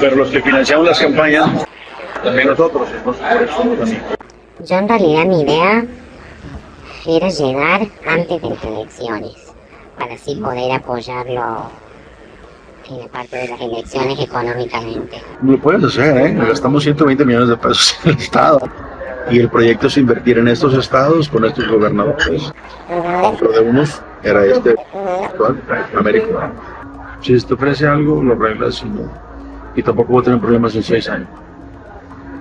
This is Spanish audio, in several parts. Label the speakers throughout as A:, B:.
A: Pero los que financiamos las campañas, también nosotros, somos amigos.
B: Yo en realidad mi idea era llegar antes de las elecciones, para así poder apoyarlo en la parte de las elecciones económicamente.
A: Lo puedes hacer, gastamos 120 millones de pesos en el Estado. Y el proyecto es invertir en estos estados con estos gobernadores. Dentro de unos era actual, América. Si te ofrece algo, lo arreglas y tampoco voy a tener problemas en 6 años.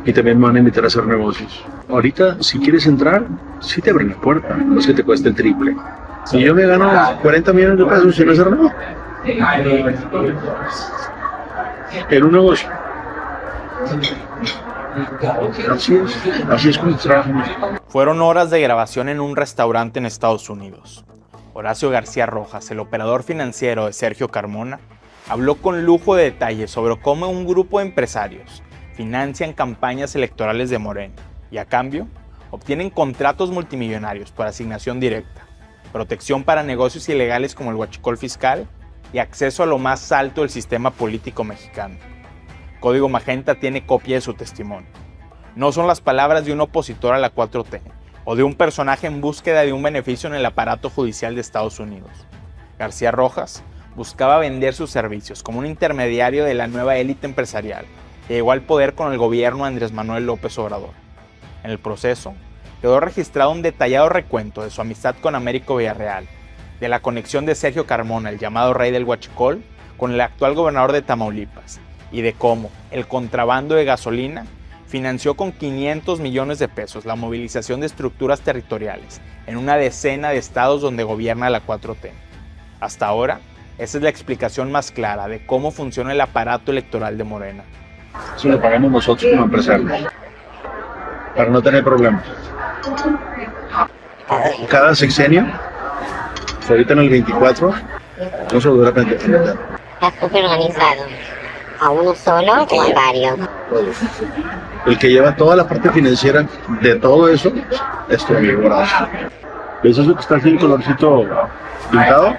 A: Y también me van a invitar a hacer negocios. Ahorita, si quieres entrar, sí te abren la puerta, no es que te cueste el triple. Si yo me gano 40 millones de pesos sin hacer nada, en un negocio. Así es como trabajamos.
C: Fueron horas de grabación en un restaurante en Estados Unidos. Horacio García Rojas, el operador financiero de Sergio Carmona, habló con lujo de detalles sobre cómo un grupo de empresarios financian campañas electorales de Morena y a cambio obtienen contratos multimillonarios por asignación directa, protección para negocios ilegales como el huachicol fiscal y acceso a lo más alto del sistema político mexicano. Código Magenta tiene copia de su testimonio. No son las palabras de un opositor a la 4T o de un personaje en búsqueda de un beneficio en el aparato judicial de Estados Unidos. García Rojas buscaba vender sus servicios como un intermediario de la nueva élite empresarial que llegó al poder con el gobierno de Andrés Manuel López Obrador. En el proceso, quedó registrado un detallado recuento de su amistad con Américo Villarreal, de la conexión de Sergio Carmona, el llamado rey del huachicol, con el actual gobernador de Tamaulipas, y de cómo el contrabando de gasolina financió con 500 millones de pesos la movilización de estructuras territoriales en una decena de estados donde gobierna la 4T. Hasta ahora, esa es la explicación más clara de cómo funciona el aparato electoral de Morena.
A: Eso lo pagamos nosotros como empresarios, para no tener problemas. Cada sexenio, ahorita en el 24, no se dura pendiente.
B: Está súper organizado. ¿A uno solo o a varios?
A: El que lleva toda la parte financiera de todo eso es tu amigo Horacio. ¿Ves eso que está así el colorcito pintado?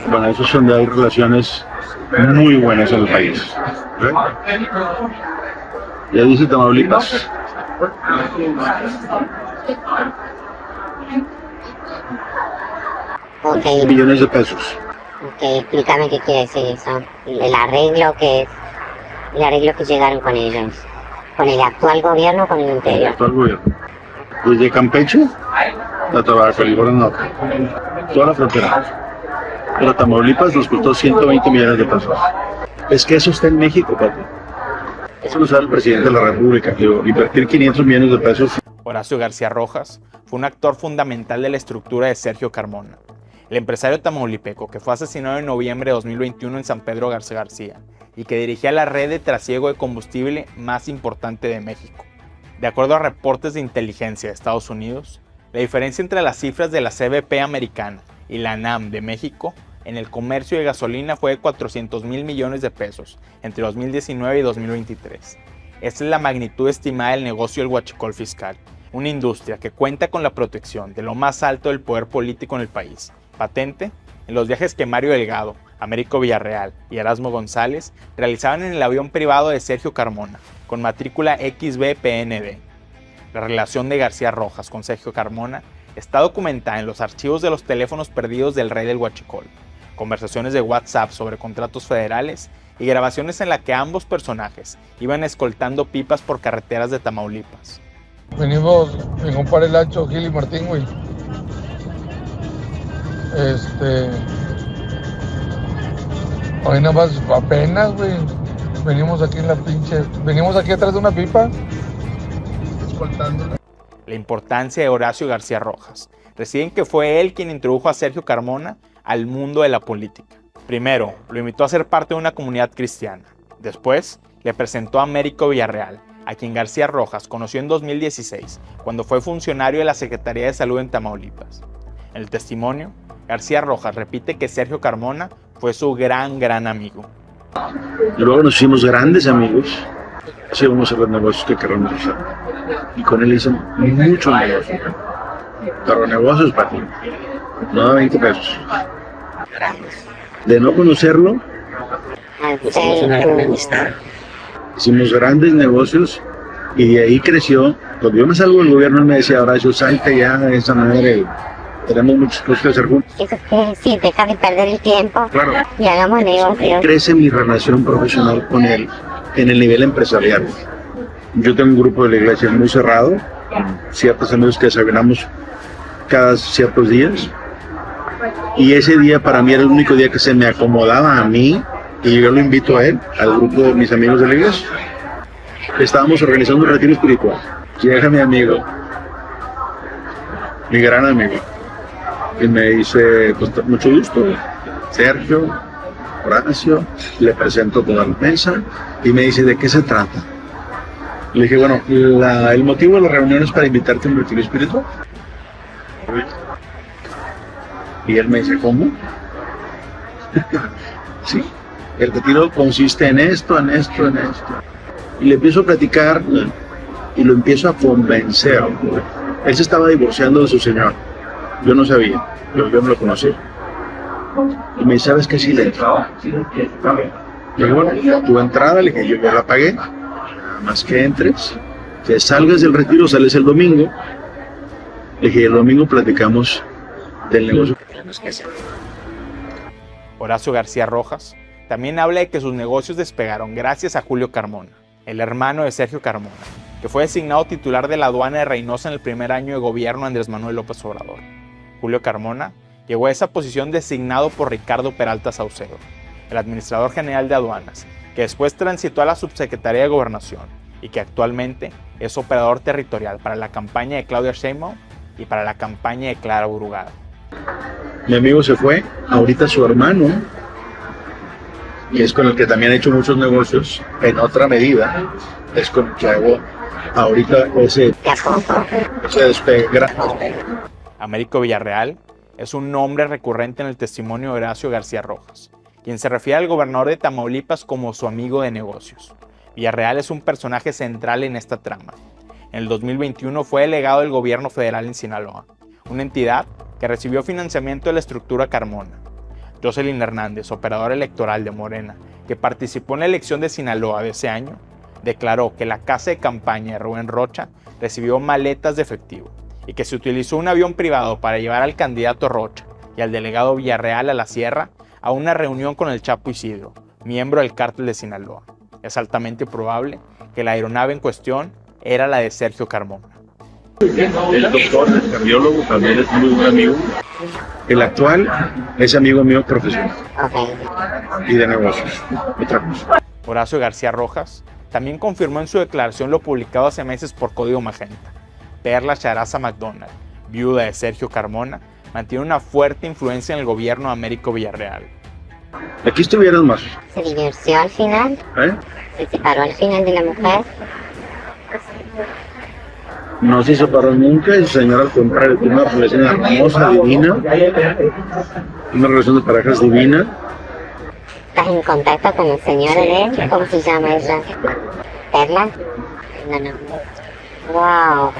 A: Bueno, eso es donde hay relaciones muy buenas en el país. ¿Ven? Ya dice Tamaulipas.
B: Okay.
A: Millones de pesos.
B: Ok, explícame qué quiere decir eso. El arreglo que llegaron con ellos. ¿Con el actual gobierno o con el
A: El
B: anterior?
A: actual gobierno. Desde Campeche hasta Baja California Norte. Toda la frontera. Pero Tamaulipas nos costó 120 millones de pesos. Es que eso está en México, papi. Eso lo sabe el presidente de la República. Invertir 500 millones de pesos.
C: Horacio García Rojas fue un actor fundamental de la estructura de Sergio Carmona, el empresario tamaulipeco que fue asesinado en noviembre de 2021 en San Pedro Garza García y que dirigía la red de trasiego de combustible más importante de México. De acuerdo a reportes de inteligencia de Estados Unidos, la diferencia entre las cifras de la CBP americana y la NAM de México en el comercio de gasolina fue de 400,000 millones de pesos entre 2019 y 2023. Esta es la magnitud estimada del negocio del huachicol fiscal, una industria que cuenta con la protección de lo más alto del poder político en el país, patente en los viajes que Mario Delgado, Américo Villarreal y Erasmo González realizaban en el avión privado de Sergio Carmona, con matrícula XBPND. La relación de García Rojas con Sergio Carmona está documentada en los archivos de los teléfonos perdidos del rey del huachicol, conversaciones de WhatsApp sobre contratos federales y grabaciones en las que ambos personajes iban escoltando pipas por carreteras de Tamaulipas.
D: Venimos, mi compadre Lacho, Gil y Martín, güey. Hoy nada más apenas, güey. Venimos aquí atrás de una pipa. Escoltándola.
C: La importancia de Horacio García Rojas reside en que fue él quien introdujo a Sergio Carmona al mundo de la política. Primero, lo invitó a ser parte de una comunidad cristiana. Después, le presentó a Américo Villarreal, a quien García Rojas conoció en 2016, cuando fue funcionario de la Secretaría de Salud en Tamaulipas. En el testimonio, García Rojas repite que Sergio Carmona fue su gran amigo.
A: Y luego nos hicimos grandes amigos. Así vamos a hacer los negocios que queremos hacer. Y con él hice muchos negocios. Pero negocios para ti. No da 20 pesos. De no conocerlo,
B: Al ser
A: hicimos grandes negocios y de ahí creció. Cuando yo me salgo del gobierno, él me decía, Horacio, salte ya de esa madre, tenemos muchas cosas que hacer juntos.
B: Sí, deja de perder el tiempo.
A: Claro.
B: Y hagamos negocios.
A: Crece mi relación profesional con él en el nivel empresarial. Yo tengo un grupo de la iglesia muy cerrado, ciertos amigos que desayunamos cada ciertos días, y ese día para mí era el único día que se me acomodaba a mí, y yo lo invito a él, al grupo de mis amigos de la iglesia. Estábamos organizando un retiro espiritual. Llega mi amigo, mi gran amigo, y me dice, pues mucho gusto, Sergio, Horacio, le presento toda la mesa, y me dice, ¿de qué se trata? Le dije, bueno, el motivo de la reunión es para invitarte a un retiro espiritual. Y él me dice, ¿cómo? Sí, el retiro consiste en esto, en esto, en esto. Y le empiezo a platicar y lo empiezo a convencer. Él se estaba divorciando de su señor. Yo no sabía, yo no lo conocí. Y me dice, ¿sabes qué? Sí, le entraba. Le dije, bueno, tu entrada, le dije, yo ya la pagué. Más que entres, que salgas del retiro, sales el domingo. Le dije, el domingo platicamos del negocio que tenemos que hacer.
C: Horacio García Rojas también habla de que sus negocios despegaron gracias a Julio Carmona, el hermano de Sergio Carmona, que fue designado titular de la aduana de Reynosa en el primer año de gobierno de Andrés Manuel López Obrador. Julio Carmona llegó a esa posición designado por Ricardo Peralta Saucedo, el administrador general de aduanas, que después transitó a la subsecretaría de Gobernación y que actualmente es operador territorial para la campaña de Claudia Sheinbaum y para la campaña de Clara Burugada.
A: Mi amigo se fue, ahorita su hermano, que es con el que también he hecho muchos negocios, en otra medida, es con el que hago ahorita ese despegue grande.
C: Américo Villarreal es un nombre recurrente en el testimonio de Horacio García Rojas, quien se refiere al gobernador de Tamaulipas como su amigo de negocios. Villarreal es un personaje central en esta trama. En el 2021 fue delegado del gobierno federal en Sinaloa, una entidad que recibió financiamiento de la estructura Carmona. Jocelyn Hernández, operador electoral de Morena, que participó en la elección de Sinaloa de ese año, declaró que la casa de campaña de Rubén Rocha recibió maletas de efectivo y que se utilizó un avión privado para llevar al candidato Rocha y al delegado Villarreal a la sierra a una reunión con el Chapo Isidro, miembro del cártel de Sinaloa. Es altamente probable que la aeronave en cuestión era la de Sergio Carmona.
A: El doctor, el cardiólogo, también es muy buen amigo. El actual es amigo mío profesional y de negocios. Otra cosa.
C: Horacio García Rojas también confirmó en su declaración lo publicado hace meses por Código Magenta. Perla Charaza McDonald, viuda de Sergio Carmona, mantiene una fuerte influencia en el gobierno de Américo Villarreal.
A: Aquí estuvieras más.
B: Se divorció al final. Se separó al final de la mujer.
A: No se separó nunca y su señora al contrario, tiene una relación hermosa, divina. Una relación de parejas divina.
B: ¿Estás en contacto con el señor de él? ¿Cómo se llama ella? ¿Perla? No. Wow.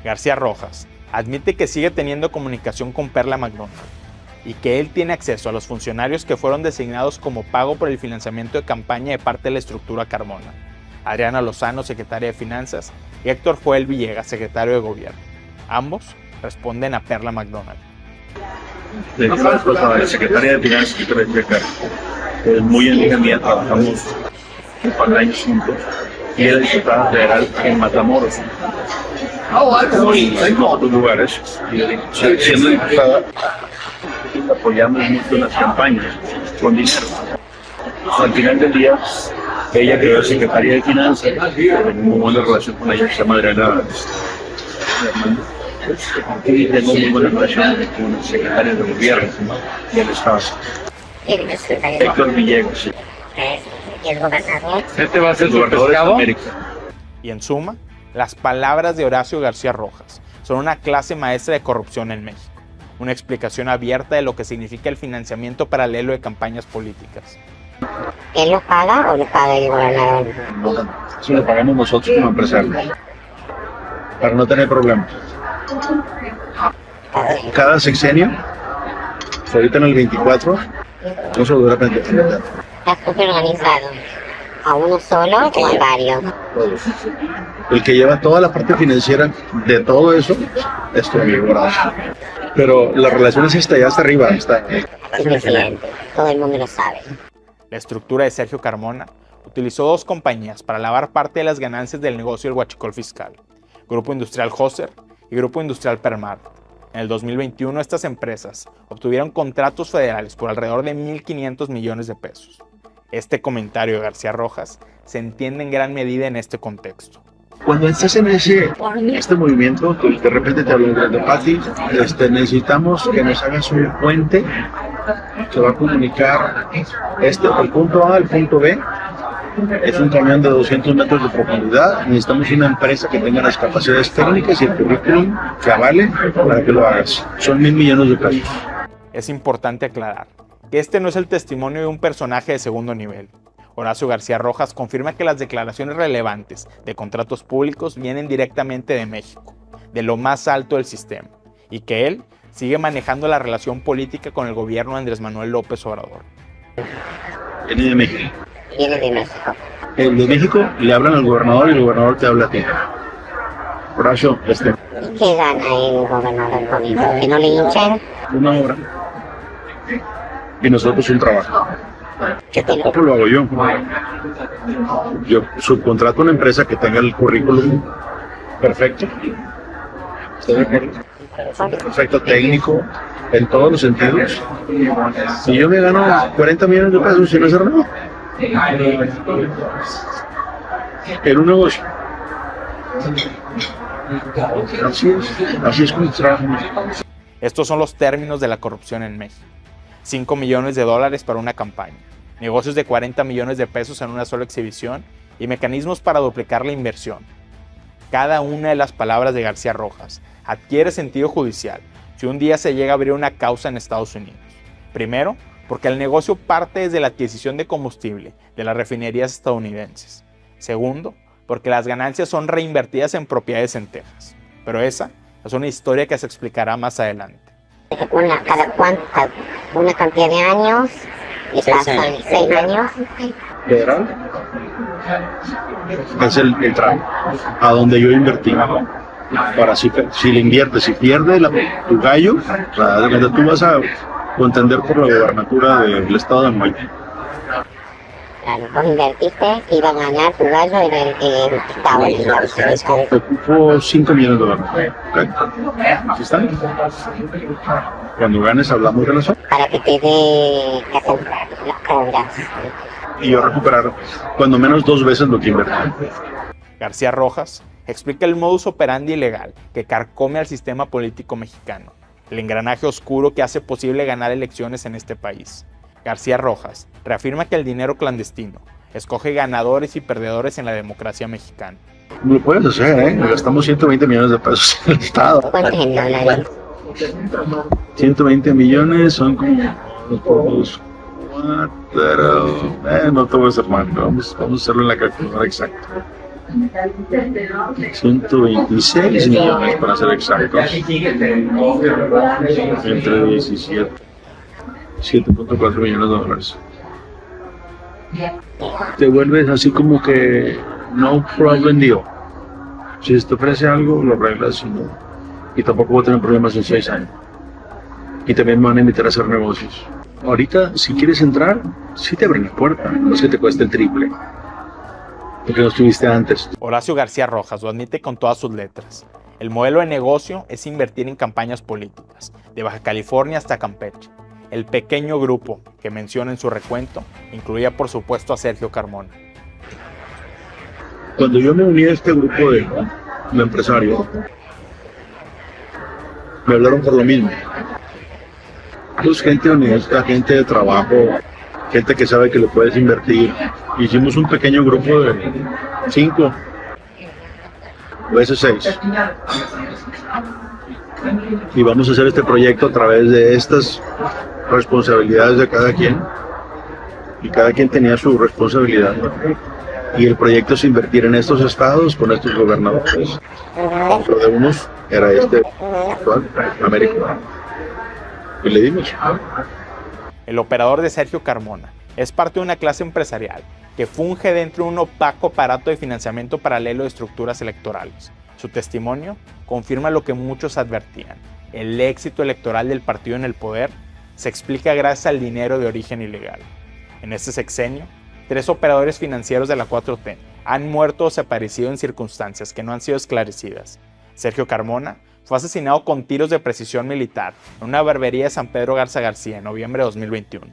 C: García Rojas admite que sigue teniendo comunicación con Perla McDonald y que él tiene acceso a los funcionarios que fueron designados como pago por el financiamiento de campaña de parte de la estructura Carmona. Adriana Lozano, secretaria de Finanzas, y Héctor Joel Villegas, secretario de Gobierno. Ambos responden a Perla McDonald.
A: La secretaria de Finanzas, es muy amiga mía, trabajamos un par de años juntos, y era diputada federal en Matamoros. En otros lugares, siendo diputada, apoyamos mucho las campañas con dinero. Al final del día, ella quedó secretaria de Finanzas, tengo muy buena relación con ella, que se llama Adriana. Y tengo muy buena relación con el secretario de Gobierno y el Estado. Héctor Villegas.
B: ¿Y el gobernador?
D: Este va a ser
A: El
D: su
A: gobernador de
D: pescado.
A: América.
C: Y en suma, las palabras de Horacio García Rojas son una clase maestra de corrupción en México, una explicación abierta de lo que significa el financiamiento paralelo de campañas políticas.
B: ¿Él lo paga o lo paga el gobernador?
A: No, eso lo pagamos nosotros como empresarios, para no tener problemas. Cada sexenio, ahorita en el 24, no se lo dura pendiente.
B: Está súper organizado. ¿A uno solo o a varios?
A: Todos. El que lleva toda la parte financiera de todo eso es tu amigo Horacio. Pero la relación es esta, ya hasta arriba, está.
B: El presidente. Todo el mundo lo sabe.
C: La estructura de Sergio Carmona utilizó dos compañías para lavar parte de las ganancias del negocio del huachicol fiscal: Grupo Industrial Hosser y Grupo Industrial Permar. En el 2021 estas empresas obtuvieron contratos federales por alrededor de 1.500 millones de pesos. Este comentario de García Rojas se entiende en gran medida en este contexto.
A: Cuando estás en este movimiento, que de repente te hablan de Pati, necesitamos que nos hagas un puente que va a comunicar el punto A al punto B. Es un camión de 200 metros de profundidad. Necesitamos una empresa que tenga las capacidades técnicas y el currículum que avale para que lo hagas. Son 1.000 millones de pesos.
C: Es importante aclarar que este no es el testimonio de un personaje de segundo nivel. Horacio García Rojas confirma que las declaraciones relevantes de contratos públicos vienen directamente de México, de lo más alto del sistema, y que él sigue manejando la relación política con el gobierno de Andrés Manuel López Obrador.
A: Viene de México.
B: Viene de México.
A: El de México le hablan al gobernador y el gobernador te habla a ti. Horacio,
B: ¿Y qué gana el gobernador con eso? ¿Que no le hinchan?
A: una hora y nosotros un trabajo. Que tampoco lo hago yo. Yo subcontrato a una empresa que tenga el currículum perfecto. ¿Está de acuerdo? Perfecto técnico en todos los sentidos. Y yo me gano 40 millones de pesos sin hacer nada. En un negocio. Así es como trabajamos.
C: Estos son los términos de la corrupción en México. 5 millones de dólares para una campaña, negocios de 40 millones de pesos en una sola exhibición y mecanismos para duplicar la inversión. Cada una de las palabras de García Rojas adquiere sentido judicial si un día se llega a abrir una causa en Estados Unidos. Primero, porque el negocio parte desde la adquisición de combustible de las refinerías estadounidenses. Segundo, porque las ganancias son reinvertidas en propiedades en Texas. Pero esa es una historia que se explicará más adelante.
B: Una cantidad de años, y pasan 6 años.
A: Federal es el tramo a donde yo invertí. Para si le inviertes, si pierde tu gallo, o sea, tú vas a contender por la gobernatura del estado de Nueva York.
B: Claro, vos invertiste y iba a ganar tu gallo en el estado.
A: Te ocupo 5 millones de dólares. ¿Okay? ¿Así están? Cuando ganes hablamos de eso.
B: Para que te dé que hacer las cobras.
A: Y yo recuperar cuando menos 2 veces lo que invertí.
C: García Rojas explica el modus operandi ilegal que carcome al sistema político mexicano, el engranaje oscuro que hace posible ganar elecciones en este país. García Rojas reafirma que el dinero clandestino escoge ganadores y perdedores en la democracia mexicana.
A: Lo puedes hacer, ¿eh? Gastamos 120 millones de pesos en el estado.
B: ¿Cuánto es en dólares?
A: 120 millones son como 2 por 4. No te voy a hacer mal, vamos a hacerlo en la calculadora exacta. 126 millones para ser exactos. Entre 17. 7.4 millones de dólares. Te vuelves así como que no problem deal. Si te ofrece algo, lo arreglas y tampoco voy a tener problemas en 6 años. Y también me van a invitar a hacer negocios. Ahorita, si quieres entrar, sí te abren la puerta. No es que te cueste el triple. Porque no estuviste antes.
C: Horacio García Rojas lo admite con todas sus letras. El modelo de negocio es invertir en campañas políticas, de Baja California hasta Campeche. El pequeño grupo que menciona en su recuento incluía por supuesto a Sergio Carmona.
A: Cuando yo me uní a este grupo de empresarios, me hablaron por lo mismo. Pues gente honesta, gente de trabajo, gente que sabe que le puedes invertir. Hicimos un pequeño grupo de 5 veces 6. Y vamos a hacer este proyecto a través de estas responsabilidades de cada quien. Y cada quien tenía su responsabilidad. Y el proyecto es invertir en estos estados con estos gobernadores. Dentro de unos era actual, América. Y le dimos.
C: El operador de Sergio Carmona Es parte de una clase empresarial que funge dentro de un opaco aparato de financiamiento paralelo de estructuras electorales. Su testimonio confirma lo que muchos advertían. El éxito electoral del partido en el poder se explica gracias al dinero de origen ilegal. En este sexenio, 3 operadores financieros de la 4T han muerto o desaparecido en circunstancias que no han sido esclarecidas. Sergio Carmona fue asesinado con tiros de precisión militar en una barbería de San Pedro Garza García en noviembre de 2021.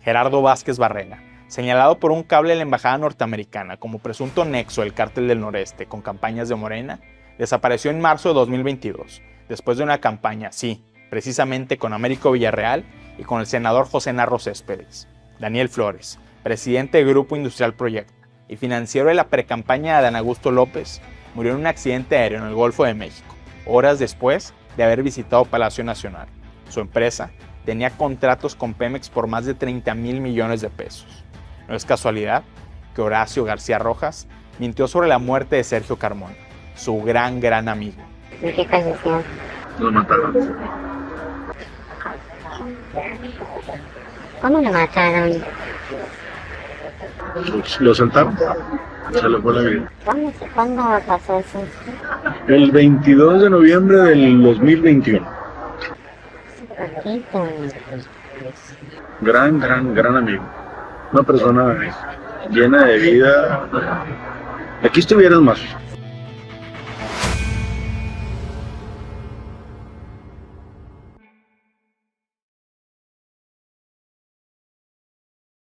C: Gerardo Vázquez Barrera, señalado por un cable de la embajada norteamericana como presunto nexo del Cártel del Noreste con campañas de Morena, desapareció en marzo de 2022, después de una campaña, sí, precisamente con Américo Villarreal y con el senador José Narro Céspedes. Daniel Flores, presidente del Grupo Industrial Proyecto y financiero de la precampaña de Adán Augusto López, murió en un accidente aéreo en el Golfo de México, horas después de haber visitado Palacio Nacional. Su empresa tenía contratos con Pemex por más de 30,000 millones de pesos. No es casualidad que Horacio García Rojas mintió sobre la muerte de Sergio Carmona, su gran amigo.
B: ¿En qué posición?
A: Lo mataron.
B: ¿Cómo lo mataron?
A: Lo saltaron. Se le fue la vida.
B: ¿Cuándo pasó eso?
A: El 22 de noviembre del 2021.
B: Poquito.
A: Gran amigo. Una persona llena de vida. Aquí estuvieras más.